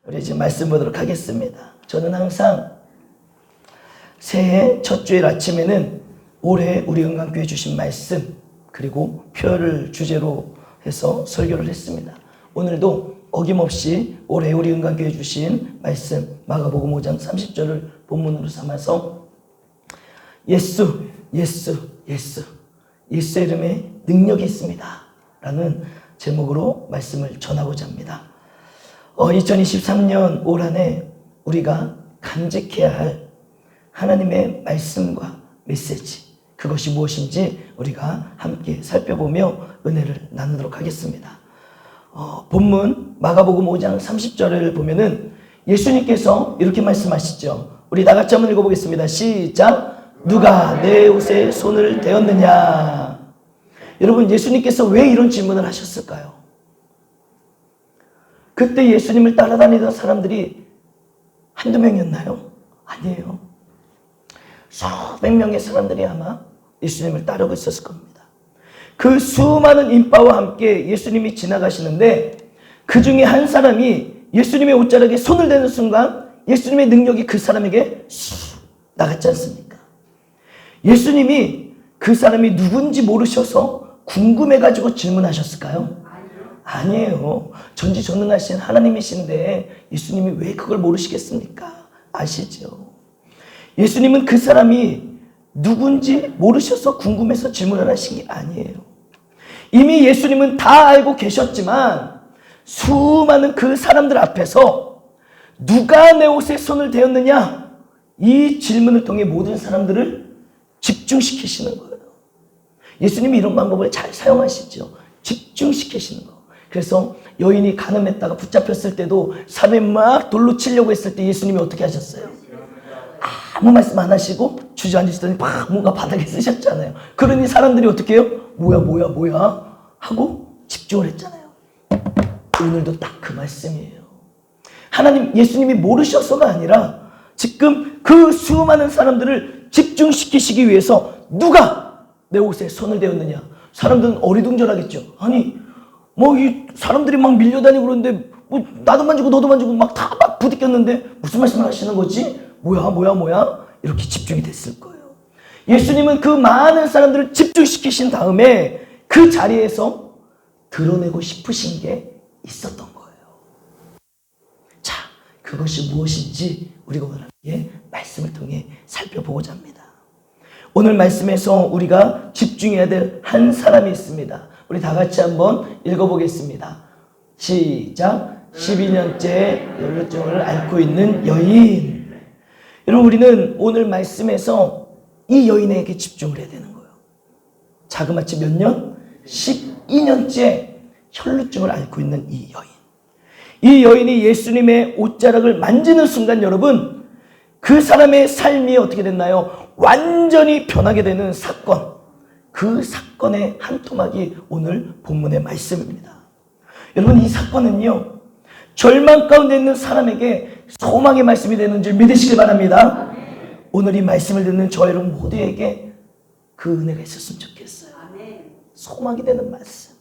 우리 이제 말씀 보도록 하겠습니다. 저는 항상 새해 첫 주일 아침에는 올해 우리 은강교회 주신 말씀 그리고 표를 주제로 해서 설교를 했습니다. 오늘도 어김없이 올해 우리 은강교회 주신 말씀 마가복음 5장 30절을 본문으로 삼아서 예수 예수의 이름에 능력이 있습니다 라는 제목으로 말씀을 전하고자 합니다. 2023년 올 한 해 우리가 간직해야 할 하나님의 말씀과 메시지, 그것이 무엇인지 우리가 함께 살펴보며 은혜를 나누도록 하겠습니다. 본문 마가복음 5장 30절을 보면은 예수님께서 이렇게 말씀하시죠. 우리 다 같이 한번 읽어보겠습니다. 시작. 누가 내 옷에 손을 대었느냐. 여러분, 예수님께서 왜 이런 질문을 하셨을까요? 그때 예수님을 따라다니던 사람들이 한두 명이었나요? 아니에요. 수백 명의 사람들이 아마 예수님을 따르고 있었을 겁니다. 그 수많은 인파와 함께 예수님이 지나가시는데 그 중에 한 사람이 예수님의 옷자락에 손을 대는 순간 예수님의 능력이 그 사람에게 나갔지 않습니까? 예수님이 그 사람이 누군지 모르셔서 궁금해가지고 질문하셨을까요? 아니에요. 전지전능하신 하나님이신데 예수님이 왜 그걸 모르시겠습니까? 아시죠? 예수님은 그 사람이 누군지 모르셔서 궁금해서 질문을 하신 게 아니에요. 이미 예수님은 다 알고 계셨지만 수많은 그 사람들 앞에서 누가 내 옷에 손을 대었느냐, 이 질문을 통해 모든 사람들을 집중시키시는 거예요. 예수님이 이런 방법을 잘 사용하시죠. 집중시키시는 거. 그래서 여인이 간음했다가 붙잡혔을 때도 사람이 막 돌로 치려고 했을 때 예수님이 어떻게 하셨어요? 아무 말씀 안 하시고 주저앉으시더니 막 뭔가 바닥에 쓰셨잖아요. 그러니 사람들이 어떻게 해요? 뭐야 하고 집중을 했잖아요. 오늘도 딱 그 말씀이에요. 예수님이 모르셔서가 아니라 지금 그 수많은 사람들을 집중시키시기 위해서 누가 내 옷에 손을 대었느냐. 사람들은 어리둥절하겠죠. 아니 이 사람들이 막 밀려다니고 그러는데 나도 만지고 너도 만지고 막 다 막 부딪혔는데 무슨 말씀을 하시는 거지? 뭐야 이렇게 집중이 됐을 거예요. 예수님은 그 많은 사람들을 집중시키신 다음에 그 자리에서 드러내고 싶으신 게 있었던 거예요. 자, 그것이 무엇인지 우리가 오늘 함께 말씀을 통해 살펴보고자 합니다. 오늘 말씀에서 우리가 집중해야 될 한 사람이 있습니다. 우리 다 같이 한번 읽어보겠습니다. 시작. 12년째 연루증을 앓고 있는 여인. 여러분, 우리는 오늘 말씀에서 이 여인에게 집중을 해야 되는 거예요. 자그마치 몇 년? 12년째 혈루증을 앓고 있는 이 여인. 이 여인이 예수님의 옷자락을 만지는 순간 여러분, 그 사람의 삶이 어떻게 됐나요? 완전히 변하게 되는 사건. 그 사건의 한 토막이 오늘 본문의 말씀입니다. 여러분, 이 사건은요, 절망 가운데 있는 사람에게 소망의 말씀이 되는 줄 믿으시길 바랍니다. 오늘 이 말씀을 듣는 저 여러분 모두에게 그 은혜가 있었으면 좋겠어요. 소망이 되는 말씀,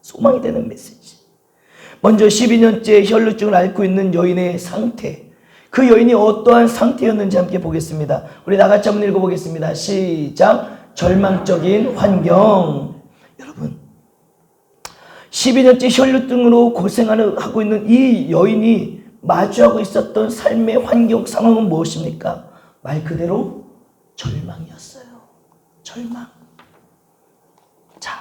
소망이 되는 메시지. 먼저 12년째 혈루증을 앓고 있는 여인의 상태, 그 여인이 어떠한 상태였는지 함께 보겠습니다. 우리 나같이 한번 읽어보겠습니다. 시작. 절망적인 환경. 여러분, 12년째 혈루증으로 고생하고 있는 이 여인이 마주하고 있었던 삶의 환경 상황은 무엇입니까? 말 그대로 절망이었어요. 절망. 자,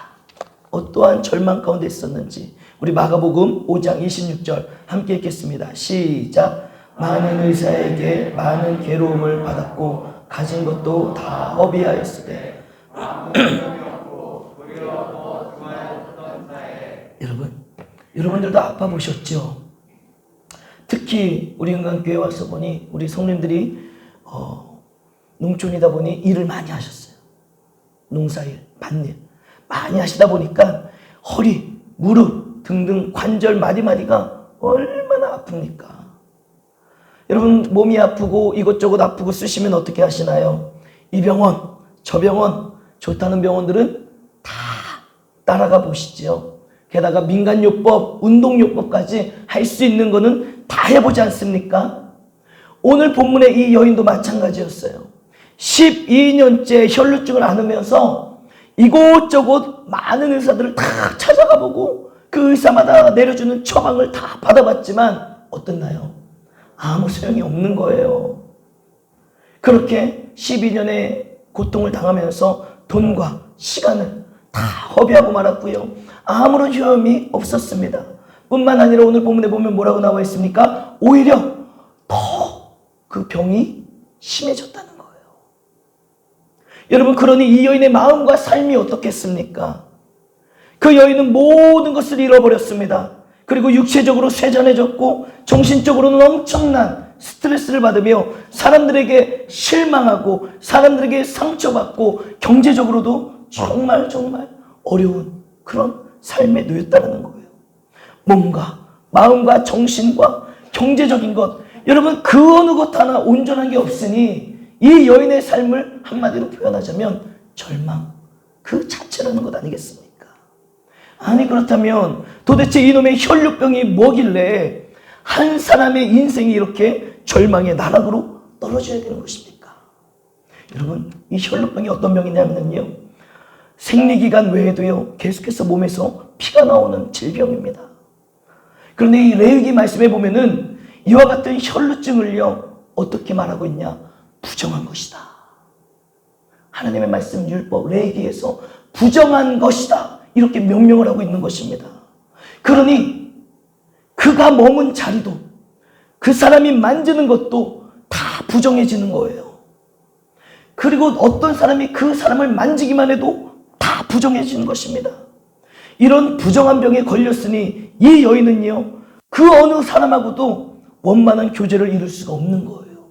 어떠한 절망 가운데 있었는지 우리 마가복음 5장 26절 함께 읽겠습니다. 시작. 많은 의사에게 많은 괴로움을 받았고 가진 것도 다 허비하였으되 여러분들도 아파 보셨죠? 특히 우리 은강교회 와서 보니 우리 성님들이 농촌이다 보니 일을 많이 하셨어요. 농사일, 밭일 많이 하시다 보니까 허리, 무릎 등등 관절 마디마디가 얼마나 아픕니까? 여러분, 몸이 아프고 이것저것 아프고 쓰시면 어떻게 하시나요? 이 병원, 저 병원, 좋다는 병원들은 다 따라가 보시죠. 게다가 민간요법, 운동요법까지 할 수 있는 거는 다 해보지 않습니까? 오늘 본문의 이 여인도 마찬가지였어요. 12년째 혈루증을 앓으면서 이곳저곳 많은 의사들을 다 찾아가 보고 그 의사마다 내려주는 처방을 다 받아봤지만 어떻나요? 아무 소용이 없는 거예요. 그렇게 12년의 고통을 당하면서 돈과 시간을 다 허비하고 말았고요. 아무런 효험이 없었습니다. 뿐만 아니라 오늘 본문에 보면 뭐라고 나와 있습니까? 오히려 더 그 병이 심해졌다는 거예요. 여러분, 그러니 이 여인의 마음과 삶이 어떻겠습니까? 그 여인은 모든 것을 잃어버렸습니다. 그리고 육체적으로 쇠잔해졌고 정신적으로는 엄청난 스트레스를 받으며 사람들에게 실망하고 사람들에게 상처받고 경제적으로도 정말 어려운 그런 삶에 놓였다는 거예요. 몸과 마음과 정신과 경제적인 것, 여러분 그 어느 것 하나 온전한 게 없으니 이 여인의 삶을 한마디로 표현하자면 절망 그 자체라는 것 아니겠습니까? 아니, 그렇다면 도대체 이놈의 혈루병이 뭐길래 한 사람의 인생이 이렇게 절망의 나락으로 떨어져야 되는 것입니까? 여러분, 이 혈루병이 어떤 병이냐면요, 생리기간 외에도요 계속해서 몸에서 피가 나오는 질병입니다. 그런데 이 레위기 말씀에 보면은 이와 같은 혈루증을요 어떻게 말하고 있냐? 부정한 것이다. 하나님의 말씀 율법 레위기에서 부정한 것이다 이렇게 명령을 하고 있는 것입니다. 그러니 그가 머문 자리도 그 사람이 만지는 것도 다 부정해지는 거예요. 그리고 어떤 사람이 그 사람을 만지기만 해도 다 부정해지는 것입니다. 이런 부정한 병에 걸렸으니 이 여인은요 그 어느 사람하고도 원만한 교제를 이룰 수가 없는 거예요.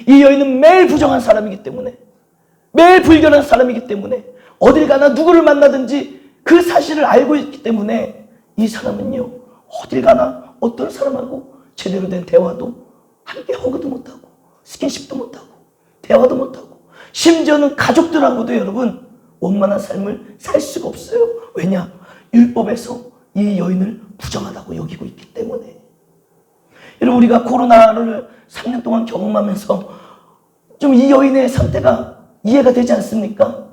이 여인은 매일 부정한 사람이기 때문에, 매일 불결한 사람이기 때문에, 어딜 가나 누구를 만나든지 그 사실을 알고 있기 때문에 이 사람은요 어딜 가나 어떤 사람하고 제대로 된 대화도 함께 허그도 못하고 스킨십도 못하고 대화도 못하고 심지어는 가족들하고도 여러분 원만한 삶을 살 수가 없어요. 왜냐? 율법에서 이 여인을 부정하다고 여기고 있기 때문에. 여러분, 우리가 코로나를 3년 동안 경험하면서 좀 이 여인의 상태가 이해가 되지 않습니까?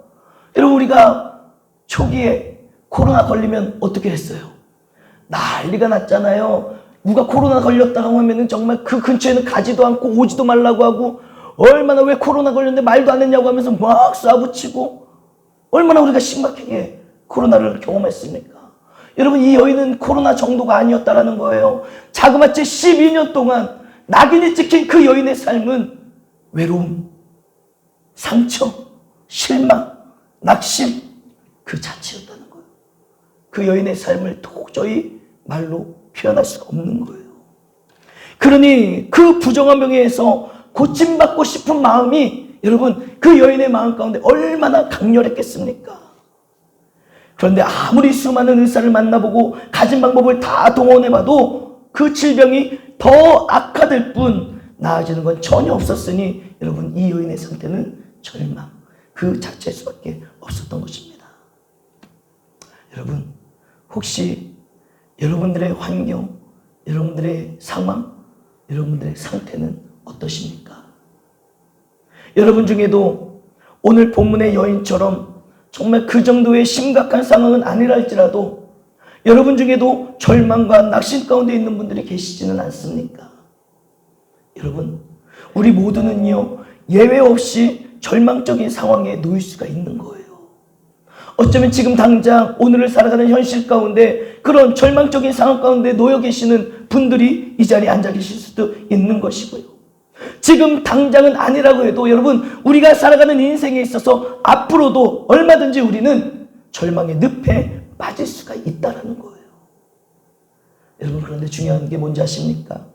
여러분, 우리가 초기에 코로나 걸리면 어떻게 했어요? 난리가 났잖아요. 누가 코로나 걸렸다고 하면은 정말 그 근처에는 가지도 않고 오지도 말라고 하고, 얼마나 왜 코로나 걸렸는데 말도 안 했냐고 하면서 막 쏴붙이고, 얼마나 우리가 심각하게 코로나를 경험했습니까? 여러분, 이 여인은 코로나 정도가 아니었다라는 거예요. 자그마치 12년 동안 낙인이 찍힌 그 여인의 삶은 외로움, 상처, 실망, 낙심 그 자체였다는 거예요. 그 여인의 삶을 도저히 말로 표현할 수가 없는 거예요. 그러니 그 부정한 병에서 고침받고 싶은 마음이 여러분 그 여인의 마음 가운데 얼마나 강렬했겠습니까? 그런데 아무리 수많은 의사를 만나보고 가진 방법을 다 동원해봐도 그 질병이 더 악화될 뿐 나아지는 건 전혀 없었으니 여러분 이 여인의 상태는 절망 그 자체일 수밖에 없었던 것입니다. 여러분, 혹시 여러분들의 환경, 여러분들의 상황, 여러분들의 상태는 어떠십니까? 여러분 중에도 오늘 본문의 여인처럼 정말 그 정도의 심각한 상황은 아니라 할지라도 여러분 중에도 절망과 낙심 가운데 있는 분들이 계시지는 않습니까? 여러분, 우리 모두는요 예외 없이 절망적인 상황에 놓일 수가 있는 거예요. 어쩌면 지금 당장 오늘을 살아가는 현실 가운데 그런 절망적인 상황 가운데 놓여 계시는 분들이 이 자리에 앉아 계실 수도 있는 것이고요. 지금 당장은 아니라고 해도 여러분 우리가 살아가는 인생에 있어서 앞으로도 얼마든지 우리는 절망의 늪에 빠질 수가 있다는 거예요. 여러분, 그런데 중요한 게 뭔지 아십니까?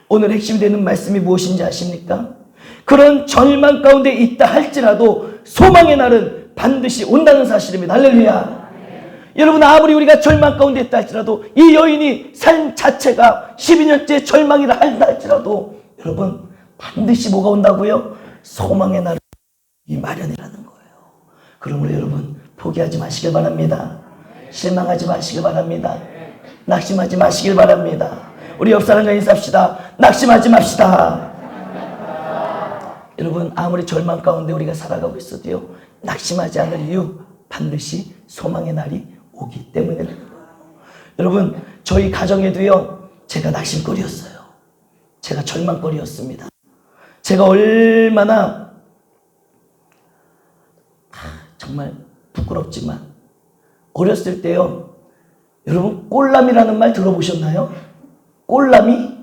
오늘 핵심이 되는 말씀이 무엇인지 아십니까? 그런 절망 가운데 있다 할지라도 소망의 날은 반드시 온다는 사실입니다. 할렐루야. 여러분, 아무리 우리가 절망 가운데 있다 할지라도 이 여인이 삶 자체가 12년째 절망이라 한다 할지라도 여러분 반드시 뭐가 온다고요? 소망의 날이 마련이라는 거예요. 그러므로 여러분 포기하지 마시길 바랍니다. 실망하지 마시길 바랍니다. 낙심하지 마시길 바랍니다. 우리 옆 사람과 인사합시다. 낙심하지 맙시다. 여러분, 아무리 절망 가운데 우리가 살아가고 있어도요, 낙심하지 않을 이유, 반드시 소망의 날이 오기 때문에. 여러분, 저희 가정에도요, 제가 낙심거리였어요. 제가 절망거리였습니다. 제가 얼마나 정말 부끄럽지만 어렸을 때요, 여러분 꼴람이라는 말 들어보셨나요? 꼴람이?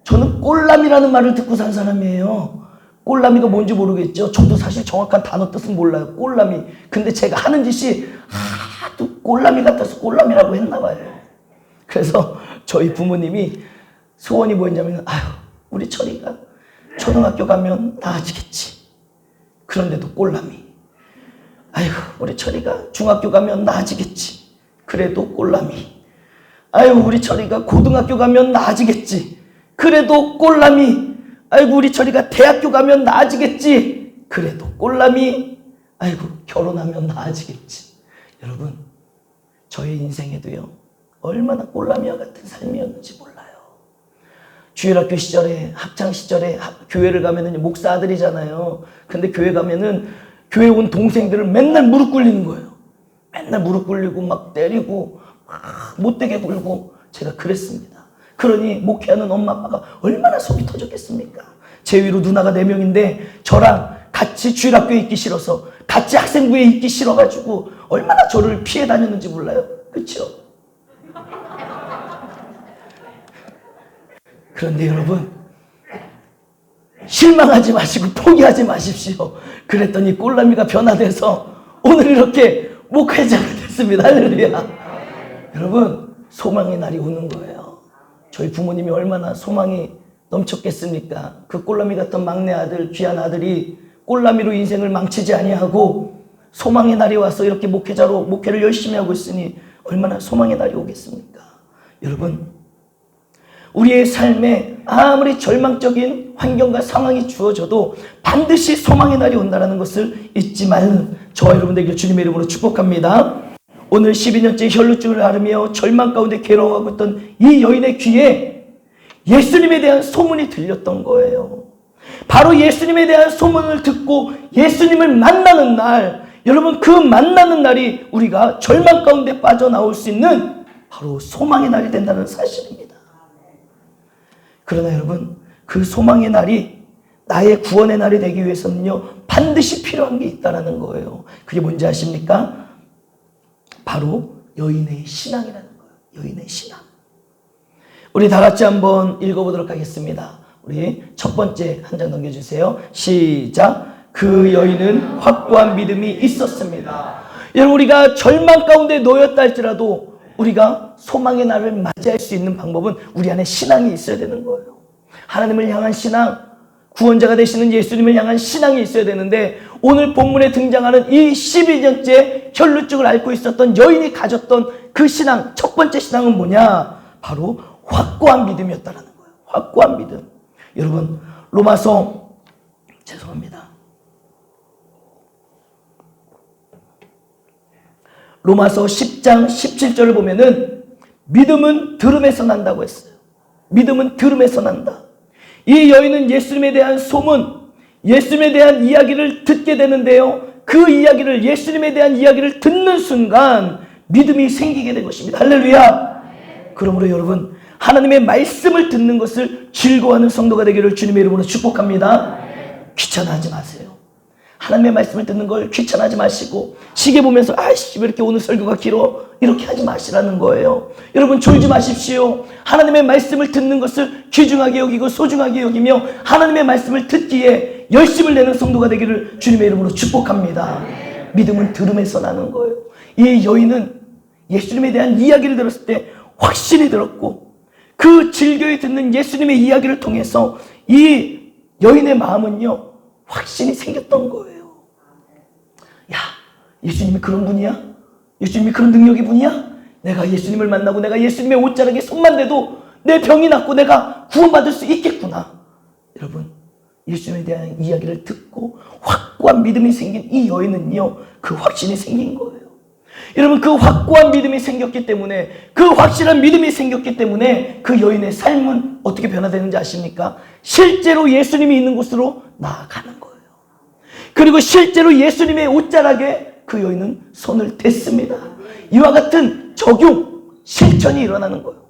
저는 꼴람이라는 말을 듣고 산 사람이에요. 꼴람이가 뭔지 모르겠죠. 저도 사실 정확한 단어 뜻은 몰라요. 꼴람이. 근데 제가 하는 짓이 하도 꼴람이 같아서 꼴람이라고 했나 봐요. 그래서 저희 부모님이 소원이 뭐였냐면, 아유, 우리 철이가 초등학교 가면 나아지겠지. 그런데도 꼴람이. 아유, 우리 철이가 중학교 가면 나아지겠지. 그래도 꼴람이. 아유, 우리 철이가 고등학교 가면 나아지겠지. 그래도 꼴람이. 아이고, 우리 철이가 대학교 가면 나아지겠지. 그래도 꼴람이. 아이고, 결혼하면 나아지겠지. 여러분, 저의 인생에도요, 얼마나 꼴람이와 같은 삶이었는지 몰라요. 주일학교 시절에, 학창 시절에 교회를 가면은 목사 아들이잖아요. 근데 교회 가면은 교회 온 동생들을 맨날 무릎 꿇리는 거예요. 맨날 무릎 꿇리고 막 때리고 막 못되게 굴고 제가 그랬습니다. 그러니 목회하는 엄마 아빠가 얼마나 속이 터졌겠습니까? 제 위로 누나가 4명인데 저랑 같이 주일학교에 있기 싫어서, 같이 학생부에 있기 싫어가지고 얼마나 저를 피해 다녔는지 몰라요. 그렇죠? 그런데 여러분, 실망하지 마시고 포기하지 마십시오. 그랬더니 꼴라미가 변화돼서 오늘 이렇게 목회자가 됐습니다. 할렐루야. 여러분, 소망의 날이 오는 거예요. 저희 부모님이 얼마나 소망이 넘쳤겠습니까? 그 꼴라미 같은 막내 아들, 귀한 아들이 꼴라미로 인생을 망치지 아니하고 소망의 날이 와서 이렇게 목회자로 목회를 열심히 하고 있으니 얼마나 소망의 날이 오겠습니까? 여러분, 우리의 삶에 아무리 절망적인 환경과 상황이 주어져도 반드시 소망의 날이 온다는 것을 잊지 말는 저와 여러분들에게 주님의 이름으로 축복합니다. 오늘 12년째 혈루증을 앓으며 절망 가운데 괴로워하고 있던 이 여인의 귀에 예수님에 대한 소문이 들렸던 거예요. 바로 예수님에 대한 소문을 듣고 예수님을 만나는 날, 여러분, 그 만나는 날이 우리가 절망 가운데 빠져나올 수 있는 바로 소망의 날이 된다는 사실입니다. 그러나 여러분, 그 소망의 날이 나의 구원의 날이 되기 위해서는요, 반드시 필요한 게 있다는 거예요. 그게 뭔지 아십니까? 바로 여인의 신앙이라는 거예요. 여인의 신앙. 우리 다 같이 한번 읽어보도록 하겠습니다. 우리 첫 번째 한 장 넘겨주세요. 시작. 그 여인은 확고한 믿음이 있었습니다. 여러분, 우리가 절망 가운데 놓였다 할지라도 우리가 소망의 날을 맞이할 수 있는 방법은 우리 안에 신앙이 있어야 되는 거예요. 하나님을 향한 신앙, 구원자가 되시는 예수님을 향한 신앙이 있어야 되는데, 오늘 본문에 등장하는 이 12년째 혈루증을 앓고 있었던 여인이 가졌던 그 신앙, 첫 번째 신앙은 뭐냐? 바로 확고한 믿음이었다는 거예요. 확고한 믿음. 여러분, 로마서 10장 17절을 보면은 믿음은 들음에서 난다고 했어요. 믿음은 들음에서 난다. 이 여인은 예수님에 대한 소문, 예수님에 대한 이야기를 듣게 되는데요, 그 이야기를, 예수님에 대한 이야기를 듣는 순간 믿음이 생기게 된 것입니다. 할렐루야. 그러므로 여러분, 하나님의 말씀을 듣는 것을 즐거워하는 성도가 되기를 주님의 이름으로 축복합니다. 귀찮아하지 마세요. 하나님의 말씀을 듣는 걸 귀찮아하지 마시고, 시계 보면서 아이씨 왜 이렇게 오늘 설교가 길어, 이렇게 하지 마시라는 거예요. 여러분, 졸지 마십시오. 하나님의 말씀을 듣는 것을 귀중하게 여기고 소중하게 여기며 하나님의 말씀을 듣기에 열심을 내는 성도가 되기를 주님의 이름으로 축복합니다. 믿음은 들음에서 나는 거예요. 이 여인은 예수님에 대한 이야기를 들었을 때 확신이 들었고, 그 즐겨이 듣는 예수님의 이야기를 통해서 이 여인의 마음은요, 확신이 생겼던 거예요. 야, 예수님이 그런 분이야? 예수님이 그런 능력의 분이야? 내가 예수님을 만나고 내가 예수님의 옷자락에 손만 대도 내 병이 낫고 내가 구원받을 수 있겠구나. 여러분, 예수님에 대한 이야기를 듣고 확고한 믿음이 생긴 이 여인은요, 그 확신이 생긴 거예요. 여러분, 그 확고한 믿음이 생겼기 때문에, 그 확실한 믿음이 생겼기 때문에 그 여인의 삶은 어떻게 변화되는지 아십니까? 실제로 예수님이 있는 곳으로 나아가는 거예요. 그리고 실제로 예수님의 옷자락에 그 여인은 손을 댔습니다. 이와 같은 적용, 실천이 일어나는 거예요.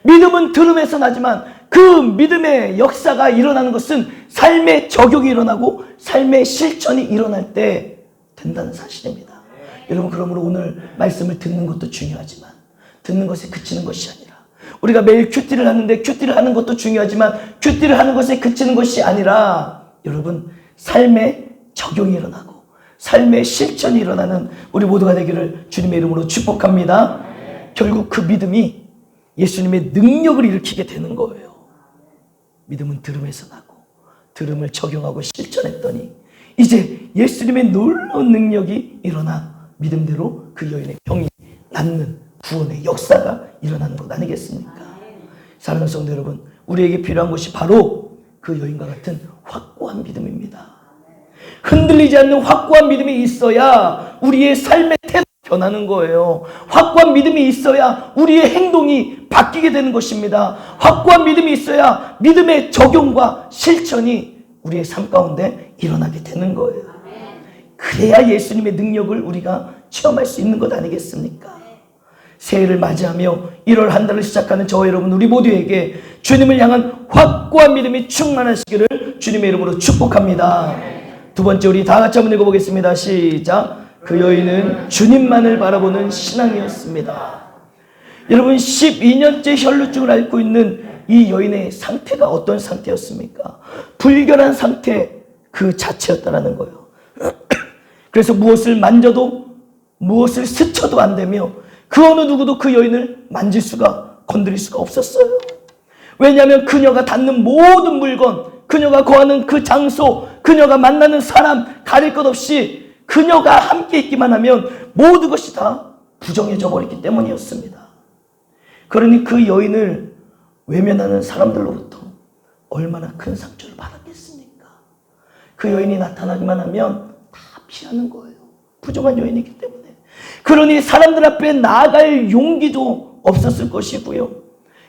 믿음은 들음에서 나지만 그 믿음의 역사가 일어나는 것은 삶의 적용이 일어나고 삶의 실천이 일어날 때 된다는 사실입니다. 여러분, 그러므로 오늘 말씀을 듣는 것도 중요하지만 듣는 것에 그치는 것이 아니라, 우리가 매일 큐티를 하는데 큐티를 하는 것도 중요하지만 큐티를 하는 것에 그치는 것이 아니라, 여러분, 삶의 적용이 일어나고 삶의 실천이 일어나는 우리 모두가 되기를 주님의 이름으로 축복합니다. 결국 그 믿음이 예수님의 능력을 일으키게 되는 거예요. 믿음은 들음에서 나고 들음을 적용하고 실천했더니 이제 예수님의 놀라운 능력이 일어나 믿음대로 그 여인의 병이 낫는 구원의 역사가 일어나는 것 아니겠습니까? 사랑하는 성도 여러분, 우리에게 필요한 것이 바로 그 여인과 같은 확고한 믿음입니다. 흔들리지 않는 확고한 믿음이 있어야 우리의 삶의 태도가 변하는 거예요. 확고한 믿음이 있어야 우리의 행동이 바뀌게 되는 것입니다. 확고한 믿음이 있어야 믿음의 적용과 실천이 우리의 삶 가운데 일어나게 되는 거예요. 그래야 예수님의 능력을 우리가 체험할 수 있는 것 아니겠습니까? 새해를 맞이하며 1월 한 달을 시작하는 저와 여러분, 우리 모두에게 주님을 향한 확고한 믿음이 충만하시기를 주님의 이름으로 축복합니다. 두 번째, 우리 다 같이 한번 읽어보겠습니다. 시작. 그 여인은 주님만을 바라보는 신앙이었습니다. 여러분, 12년째 혈루증을 앓고 있는 이 여인의 상태가 어떤 상태였습니까? 불결한 상태 그 자체였다라는 거예요. 그래서 무엇을 만져도 무엇을 스쳐도 안 되며 그 어느 누구도 그 여인을 만질 수가, 건드릴 수가 없었어요. 왜냐하면 그녀가 닿는 모든 물건, 그녀가 거하는 그 장소, 그녀가 만나는 사람, 가릴 것 없이 그녀가 함께 있기만 하면 모든 것이 다 부정해져 버렸기 때문이었습니다. 그러니 그 여인을 외면하는 사람들로부터 얼마나 큰 상처를 받았겠습니까? 그 여인이 나타나기만 하면 다 피하는 거예요. 부정한 여인이기 때문에. 그러니 사람들 앞에 나아갈 용기도 없었을 것이고요.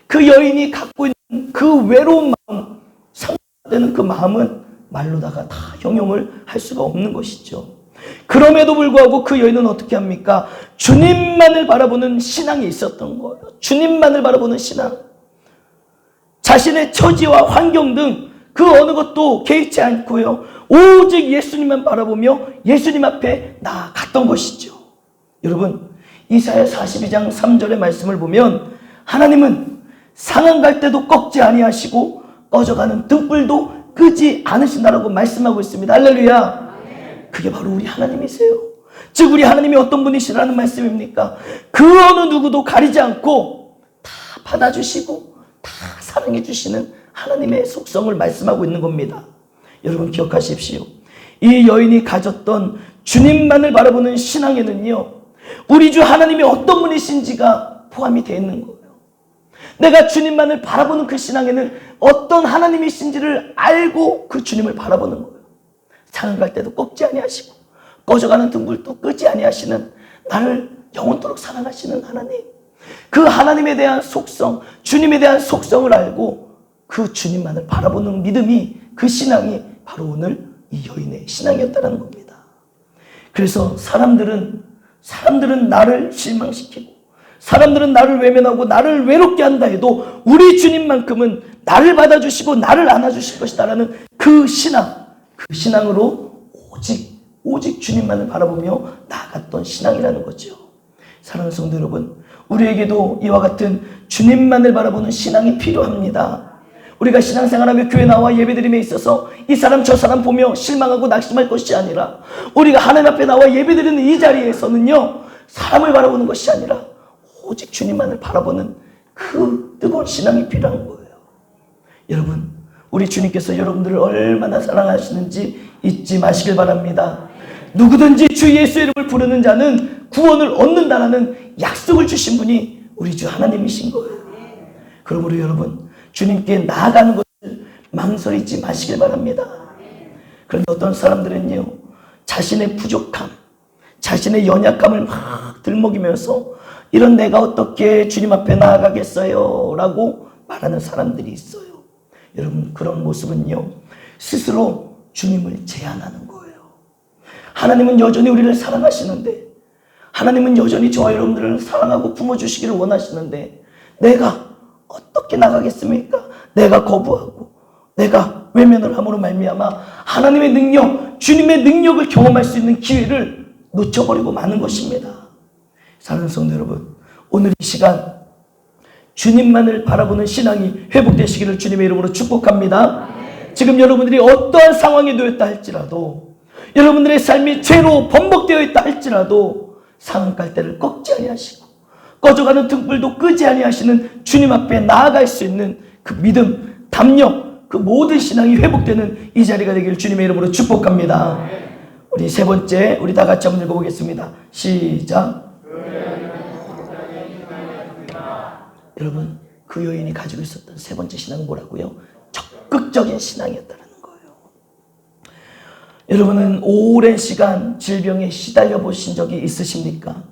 그 여인이 갖고 있는 그 외로운 마음, 상처되는 그 마음은 말로다가 다 형용을 할 수가 없는 것이죠. 그럼에도 불구하고 그 여인은 어떻게 합니까? 주님만을 바라보는 신앙이 있었던 거예요. 주님만을 바라보는 신앙. 자신의 처지와 환경 등 그 어느 것도 개의치 않고요. 오직 예수님만 바라보며 예수님 앞에 나아갔던 것이죠. 여러분, 이사야 42장 3절의 말씀을 보면 하나님은 상한 갈 때도 꺾지 아니하시고 꺼져가는 등불도 끄지 않으신다라고 말씀하고 있습니다. 할렐루야. 그게 바로 우리 하나님이세요. 즉 우리 하나님이 어떤 분이시라는 말씀입니까? 그 어느 누구도 가리지 않고 다 받아주시고 다 사랑해 주시는 하나님의 속성을 말씀하고 있는 겁니다. 여러분 기억하십시오. 이 여인이 가졌던 주님만을 바라보는 신앙에는요, 우리 주 하나님이 어떤 분이신지가 포함이 되어 있는 거예요. 내가 주님만을 바라보는 그 신앙에는 어떤 하나님이신지를 알고 그 주님을 바라보는 거예요. 상한 갈 때도 꺾지 아니하시고 꺼져가는 등불도 끄지 아니하시는, 나를 영원토록 사랑하시는 하나님, 그 하나님에 대한 속성, 주님에 대한 속성을 알고 그 주님만을 바라보는 믿음이, 그 신앙이 바로 오늘 이 여인의 신앙이었다는 겁니다. 그래서 사람들은 나를 실망시키고 사람들은 나를 외면하고 나를 외롭게 한다 해도 우리 주님만큼은 나를 받아주시고 나를 안아주실 것이다라는 그 신앙으로 오직 주님만을 바라보며 나아갔던 신앙이라는 거죠. 사랑하는 성도 여러분, 우리에게도 이와 같은 주님만을 바라보는 신앙이 필요합니다. 우리가 신앙생활하며 교회 나와 예배드림에 있어서 이 사람 저 사람 보며 실망하고 낙심할 것이 아니라, 우리가 하나님 앞에 나와 예배드리는 이 자리에서는요, 사람을 바라보는 것이 아니라 오직 주님만을 바라보는 그 뜨거운 신앙이 필요한 거예요. 여러분, 우리 주님께서 여러분들을 얼마나 사랑하시는지 잊지 마시길 바랍니다. 누구든지 주 예수 이름을 부르는 자는 구원을 얻는다라는 약속을 주신 분이 우리 주 하나님이신 거예요. 그러므로 여러분, 주님께 나아가는 것을 망설이지 마시길 바랍니다. 그런데 어떤 사람들은요, 자신의 부족함, 자신의 연약감을 막 들먹이면서 이런 내가 어떻게 주님 앞에 나아가겠어요? 라고 말하는 사람들이 있어요. 여러분, 그런 모습은요, 스스로 주님을 제한하는 거예요. 하나님은 여전히 우리를 사랑하시는데, 하나님은 여전히 저와 여러분들을 사랑하고 품어주시기를 원하시는데, 내가 어떻게 나가겠습니까? 내가 거부하고 내가 외면을 함으로 말미암아 하나님의 능력, 주님의 능력을 경험할 수 있는 기회를 놓쳐버리고 마는 것입니다. 사랑하는 성도 여러분, 오늘 이 시간 주님만을 바라보는 신앙이 회복되시기를 주님의 이름으로 축복합니다. 지금 여러분들이 어떠한 상황에 놓였다 할지라도, 여러분들의 삶이 죄로 번복되어 있다 할지라도 상한 갈대를 꺾지 아니하시고 꺼져가는 등불도 끄지 아니하시는 주님 앞에 나아갈 수 있는 그 믿음, 담력, 그 모든 신앙이 회복되는 이 자리가 되기를 주님의 이름으로 축복합니다. 우리 세 번째, 우리 다 같이 한번 읽어보겠습니다. 시작. 여러분, 그 여인이 가지고 있었던 세 번째 신앙은 뭐라고요? 적극적인 신앙이었다는 거예요. 여러분은 오랜 시간 질병에 시달려 보신 적이 있으십니까?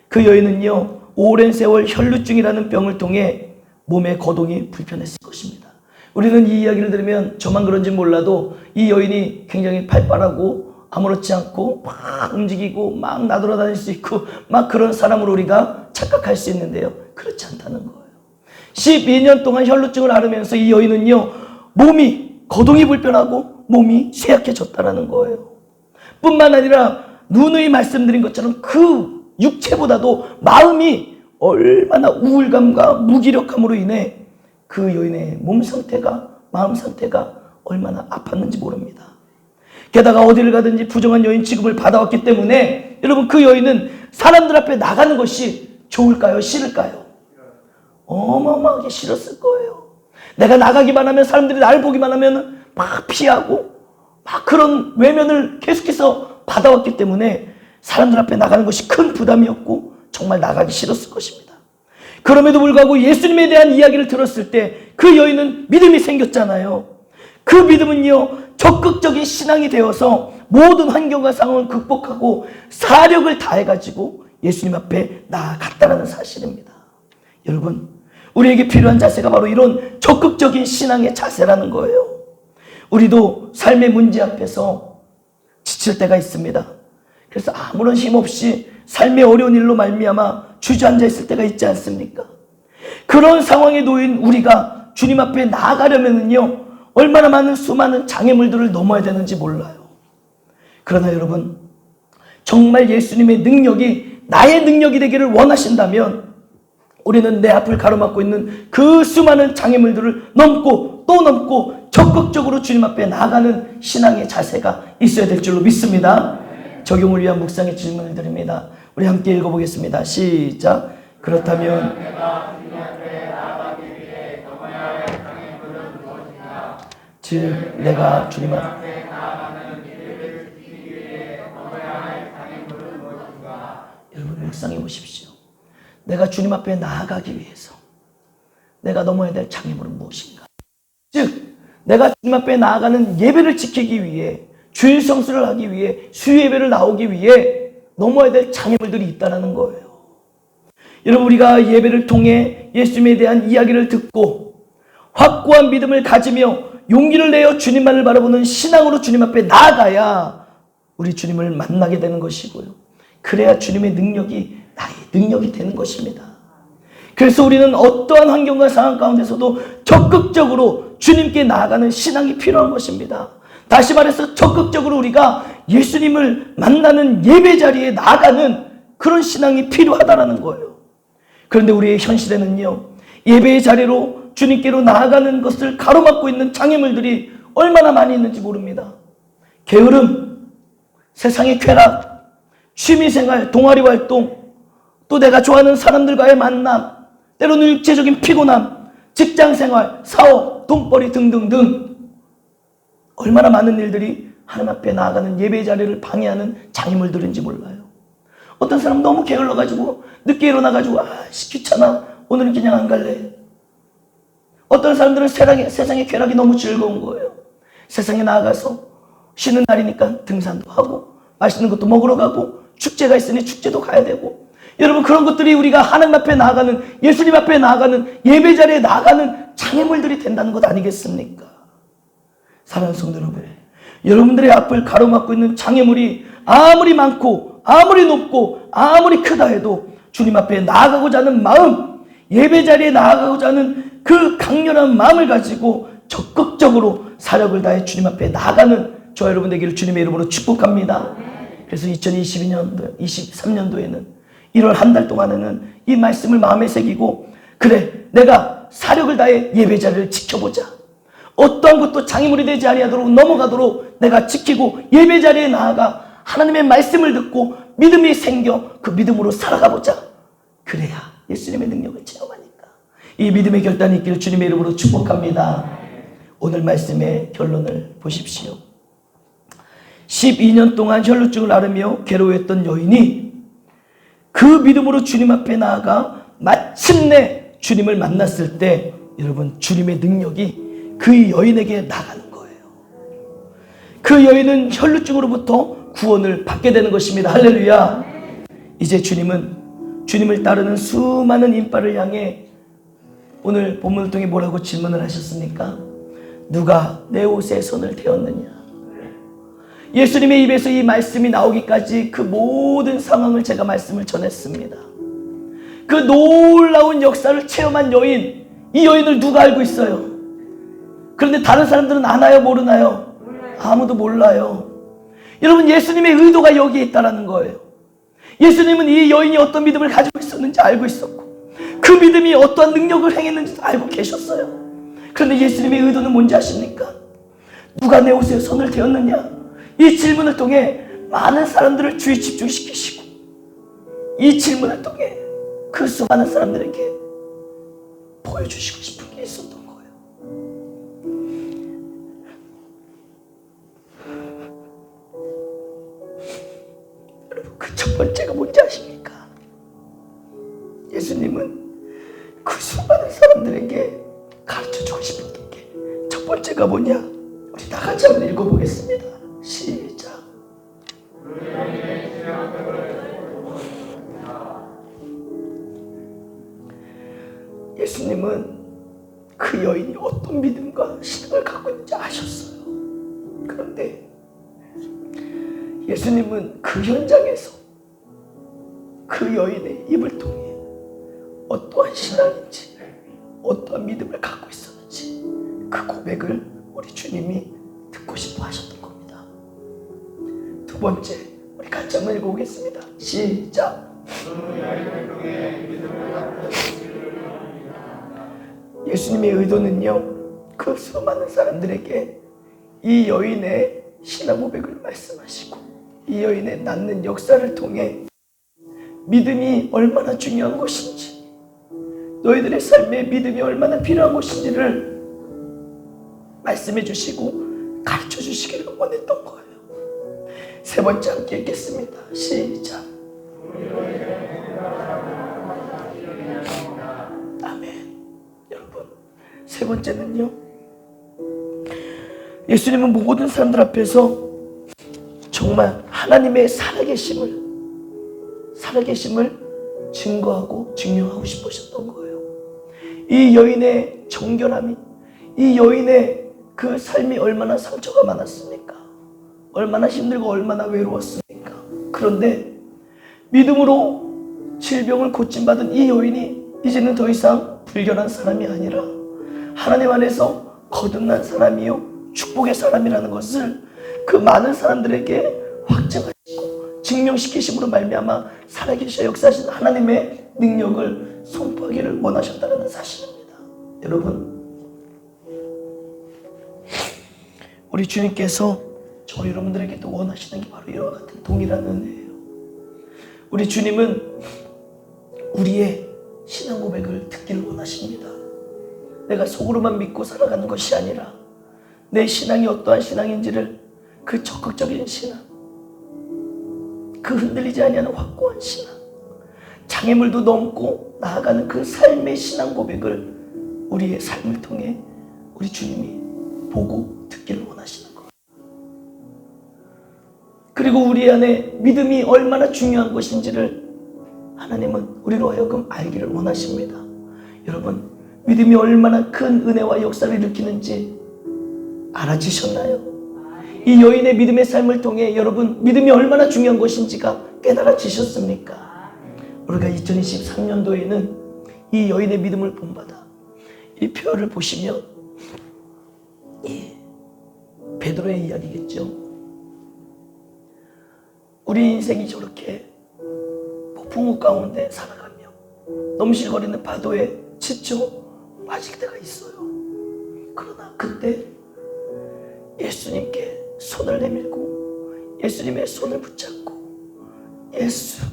그 여인은요, 오랜 세월 혈루증이라는 병을 통해 몸의 거동이 불편했을 것입니다. 우리는 이 이야기를 들으면 저만 그런지 몰라도 이 여인이 굉장히 팔팔하고 아무렇지 않고 막 움직이고 막 나돌아다닐 수 있고 막 그런 사람으로 우리가 착각할 수 있는데요, 그렇지 않다는 거예요. 12년 동안 혈루증을 앓으면서 이 여인은요, 몸이 거동이 불편하고 몸이 쇠약해졌다는 거예요. 뿐만 아니라 누누이 말씀드린 것처럼 그 육체보다도 마음이 얼마나 우울감과 무기력함으로 인해 그 여인의 몸 상태가, 마음 상태가 얼마나 아팠는지 모릅니다. 게다가 어디를 가든지 부정한 여인 취급을 받아왔기 때문에 여러분, 그 여인은 사람들 앞에 나가는 것이 좋을까요? 싫을까요? 어마어마하게 싫었을 거예요. 내가 나가기만 하면, 사람들이 나를 보기만 하면 막 피하고 막 그런 외면을 계속해서 받아왔기 때문에 사람들 앞에 나가는 것이 큰 부담이었고 정말 나가기 싫었을 것입니다. 그럼에도 불구하고 예수님에 대한 이야기를 들었을 때 그 여인은 믿음이 생겼잖아요. 그 믿음은요, 적극적인 신앙이 되어서 모든 환경과 상황을 극복하고 사력을 다해가지고 예수님 앞에 나아갔다는 사실입니다. 여러분, 우리에게 필요한 자세가 바로 이런 적극적인 신앙의 자세라는 거예요. 우리도 삶의 문제 앞에서 지칠 때가 있습니다. 그래서 아무런 힘 없이 삶의 어려운 일로 말미암아 주저앉아 있을 때가 있지 않습니까? 그런 상황에 놓인 우리가 주님 앞에 나아가려면요, 얼마나 많은 수많은 장애물들을 넘어야 되는지 몰라요. 그러나 여러분, 정말 예수님의 능력이 나의 능력이 되기를 원하신다면 우리는 내 앞을 가로막고 있는 그 수많은 장애물들을 넘고 또 넘고 적극적으로 주님 앞에 나아가는 신앙의 자세가 있어야 될 줄로 믿습니다. 적용을 위한 묵상의 질문을 드립니다. 우리 함께 읽어보겠습니다. 시작. 그렇다면 즉 내가 주님 앞에 여러분, 묵상해 보십시오. 내가 주님 앞에 나아가기 위해서 내가 넘어야 될 장애물은 무엇인가? 즉 내가 주님 앞에 나아가는 예배를 지키기 위해, 주일 성수를 하기 위해, 수요 예배를 나오기 위해 넘어야 될 장애물들이 있다는 거예요. 여러분, 우리가 예배를 통해 예수님에 대한 이야기를 듣고 확고한 믿음을 가지며 용기를 내어 주님만을 바라보는 신앙으로 주님 앞에 나아가야 우리 주님을 만나게 되는 것이고요, 그래야 주님의 능력이 나의 능력이 되는 것입니다. 그래서 우리는 어떠한 환경과 상황 가운데서도 적극적으로 주님께 나아가는 신앙이 필요한 것입니다. 다시 말해서 적극적으로 우리가 예수님을 만나는 예배 자리에 나아가는 그런 신앙이 필요하다는 거예요. 그런데 우리의 현실에는요, 예배의 자리로 주님께로 나아가는 것을 가로막고 있는 장애물들이 얼마나 많이 있는지 모릅니다. 게으름, 세상의 쾌락, 취미생활, 동아리 활동, 또 내가 좋아하는 사람들과의 만남, 때로는 육체적인 피곤함, 직장생활, 사업, 돈벌이 등등등 얼마나 많은 일들이 하나님 앞에 나아가는 예배의 자리를 방해하는 장애물들인지 몰라요. 어떤 사람 너무 게을러가지고 늦게 일어나가지고 귀찮아, 오늘은 그냥 안 갈래. 어떤 사람들은 세상의 쾌락이 너무 즐거운 거예요. 세상에 나아가서 쉬는 날이니까 등산도 하고 맛있는 것도 먹으러 가고 축제가 있으니 축제도 가야 되고, 여러분 그런 것들이 우리가 하나님 앞에 나아가는, 예수님 앞에 나아가는, 예배 자리에 나아가는 장애물들이 된다는 것 아니겠습니까? 사랑하는 성도 여러분, 여러분들의 앞을 가로막고 있는 장애물이 아무리 많고 아무리 높고 아무리 크다 해도 주님 앞에 나아가고자 하는 마음, 예배 자리에 나아가고자 하는 그 강렬한 마음을 가지고 적극적으로 사력을 다해 주님 앞에 나아가는 저와 여러분 되기를 주님의 이름으로 축복합니다. 그래서 2022년도, 23년도에는 1월 한 달 동안에는 이 말씀을 마음에 새기고, 그래, 내가 사력을 다해 예배 자리를 지켜보자. 어떠한 것도 장애물이 되지 아니하도록 넘어가도록 내가 지키고 예배 자리에 나아가 하나님의 말씀을 듣고 믿음이 생겨 그 믿음으로 살아가 보자. 그래야 예수님의 능력을 체험하니까. 이 믿음의 결단이 있기를 주님의 이름으로 축복합니다. 오늘 말씀의 결론을 보십시오. 12년 동안 혈루증을 앓으며 괴로워했던 여인이 그 믿음으로 주님 앞에 나아가 마침내 주님을 만났을 때, 여러분, 주님의 능력이 그 여인에게 나가는 거예요. 그 여인은 혈루증으로부터 구원을 받게 되는 것입니다. 할렐루야. 이제 주님은 주님을 따르는 수많은 인파를 향해 오늘 본문을 통해 뭐라고 질문을 하셨습니까? 누가 내 옷에 손을 대었느냐? 예수님의 입에서 이 말씀이 나오기까지 그 모든 상황을 제가 말씀을 전했습니다. 그 놀라운 역사를 체험한 여인, 이 여인을 누가 알고 있어요? 그런데 다른 사람들은 아나요, 모르나요? 아무도 몰라요. 여러분, 예수님의 의도가 여기에 있다는 거예요. 예수님은 이 여인이 어떤 믿음을 가지고 있었는지 알고 있었고, 그 믿음이 어떠한 능력을 행했는지도 알고 계셨어요. 그런데 예수님의 의도는 뭔지 아십니까? 누가 내 옷에 손을 대었느냐? 이 질문을 통해 많은 사람들을 주의 집중시키시고, 이 질문을 통해 그 수많은 사람들에게 보여주시고 싶은 게 있었던 거예요. 여러분, 그 첫 번째가 뭔지 아십니까? 예수님은 그 수많은 사람들에게 가르쳐주고 싶었던 게 첫 번째가 뭐냐? 우리 다 같이 한번 읽어보겠습니다. 시작. 예수님은 그 여인이 어떤 믿음과 신앙을 갖고 있는지 아셨어요. 그런데 예수님은 그 현장에서 그 여인의 입을 통해 어떠한 신앙인지, 어떠한 믿음을 갖고 있었는지 그 고백을 우리 주님이 듣고 싶어 하셨던 겁니다. 두 번째, 우리 같이 한번 읽어보겠습니다. 시작. 예수님의 의도는요, 그 수많은 사람들에게 이 여인의 신앙 고백을 말씀하시고, 이 여인의 낫는 역사를 통해 믿음이 얼마나 중요한 것인지, 너희들의 삶에 믿음이 얼마나 필요한 것인지를 말씀해 주시고 가르쳐 주시기를 원했던 거예요. 세 번째 함께 읽겠습니다. 시작. 아멘. 여러분, 세 번째는요, 예수님은 모든 사람들 앞에서 정말 하나님의 살아계심을 증거하고 증명하고 싶으셨던 거예요. 이 여인의 정결함이, 이 여인의 그 삶이 얼마나 상처가 많았습니까? 얼마나 힘들고 얼마나 외로웠습니까? 그런데 믿음으로 질병을 고침받은 이 여인이 이제는 더 이상 불결한 사람이 아니라 하나님 안에서 거듭난 사람이요, 축복의 사람이라는 것을 그 많은 사람들에게 확증하시고 증명시키심으로 말미암아 살아계셔 역사하신 하나님의 능력을 선포하기를 원하셨다는 사실입니다. 여러분, 우리 주님께서 저 여러분들에게도 원하시는 게 바로 이와 같은 동일한 은혜예요. 우리 주님은 우리의 신앙 고백을 듣기를 원하십니다. 내가 속으로만 믿고 살아가는 것이 아니라 내 신앙이 어떠한 신앙인지를, 그 적극적인 신앙, 그 흔들리지 아니하는 확고한 신앙, 장애물도 넘고 나아가는 그 삶의 신앙 고백을 우리의 삶을 통해 우리 주님이 보고 듣기를 원하시는 거예요. 그 그리고 우리 안에 믿음이 얼마나 중요한 것인지를 하나님은 우리로 하여금 알기를 원하십니다. 여러분, 믿음이 얼마나 큰 은혜와 역사를 일으키는지 알아지셨나요? 이 여인의 믿음의 삶을 통해 여러분, 믿음이 얼마나 중요한 것인지가 깨달아지셨습니까? 우리가 2023년도에는 이 여인의 믿음을 본받아 이 표를 보시면 이 베드로의 이야기겠죠. 우리 인생이 저렇게 폭풍우 가운데 살아가며 넘실거리는 파도에 지쳐 빠질 때가 있어요. 그러나 그때 예수님께 손을 내밀고 예수님의 손을 붙잡고 예수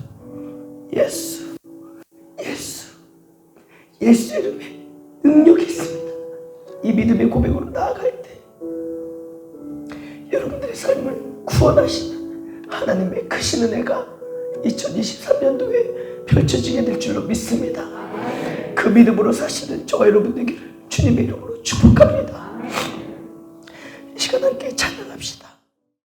이름에 능력이 있습니다. 이 믿음의 고백으로 나아갈 때 여러분들의 삶을 구원하시는 하나님의 크신 은혜가 2023년도에 펼쳐지게 될 줄로 믿습니다. 그 믿음으로 사시는 저와 여러분 되기를 주님의 이름으로 축복합니다. 이 시간 함께 찬양합시다.